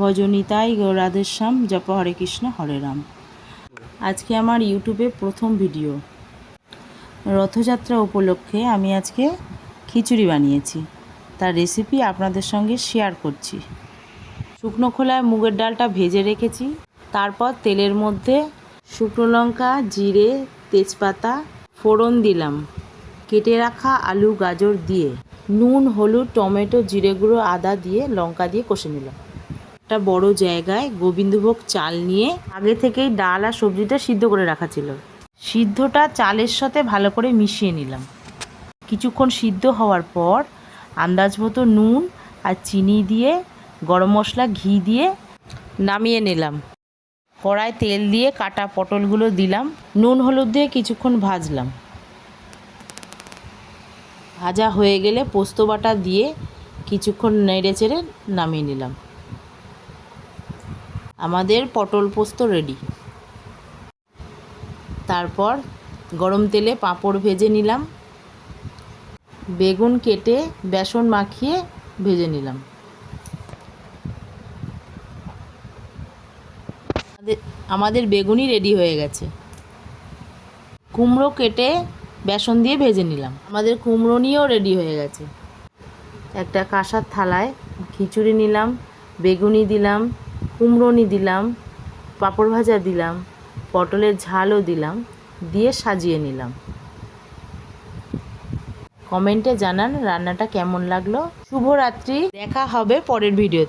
ভজনিতাই গৌরাধেশ্যাম জপ হরে কৃষ্ণ হরে রাম। আজকে আমার ইউটিউবে প্রথম ভিডিও। রথযাত্রা উপলক্ষে আমি আজকে খিচুড়ি বানিয়েছি, তার রেসিপি আপনাদের সঙ্গে শেয়ার করছি। শুকনো খোলায় মুগের ডালটা ভেজে রেখেছি, তারপর তেলের মধ্যে শুকনো লঙ্কা, জিরে, তেজপাতা ফোড়ন দিলাম, কেটে রাখা আলু গাজর দিয়ে নুন, হলুদ, টমেটো, জিরে গুঁড়ো, আদা দিয়ে লঙ্কা দিয়ে কষে নিলাম। একটা বড় জায়গায় গোবিন্দভোগ চাল নিয়ে আগে থেকেই ডাল আর সবজিটা সিদ্ধ করে রাখা ছিল, সিদ্ধটা চালের সাথে ভালো করে মিশিয়ে নিলাম। কিছুক্ষণ সিদ্ধ হওয়ার পর আন্দাজ মতো নুন আর চিনি দিয়ে গরম মশলা, ঘি দিয়ে নামিয়ে নিলাম। কড়ায় তেল দিয়ে কাটা পটলগুলো দিলাম, নুন হলুদ দিয়ে কিছুক্ষণ ভাজলাম। ভাজা হয়ে গেলে পোস্ত বাটা দিয়ে কিছুক্ষণ নেড়ে চেড়ে নামিয়ে নিলাম। আমাদের পটল পোস্ত রেডি। তারপর গরম তেলে পাঁপড় ভেজে নিলাম, বেগুন কেটে বেসন মাখিয়ে ভেজে নিলাম। আমাদের বেগুনি রেডি হয়ে গেছে। কুমড়ো কেটে বেসন দিয়ে ভেজে নিলাম। আমাদের কুমড়ো নিয়েও রেডি হয়ে গেছে। একটা কাঁসার থালায় খিচুড়ি নিলাম, বেগুনি দিলাম, কুমড়োনি দিলাম, পাঁপড় ভাজা দিলাম, পটলের ঝালও দিলাম, দিয়ে সাজিয়ে নিলাম। কমেন্টে জানান রান্নাটা কেমন লাগলো। শুভরাত্রি, দেখা হবে পরের ভিডিওতে।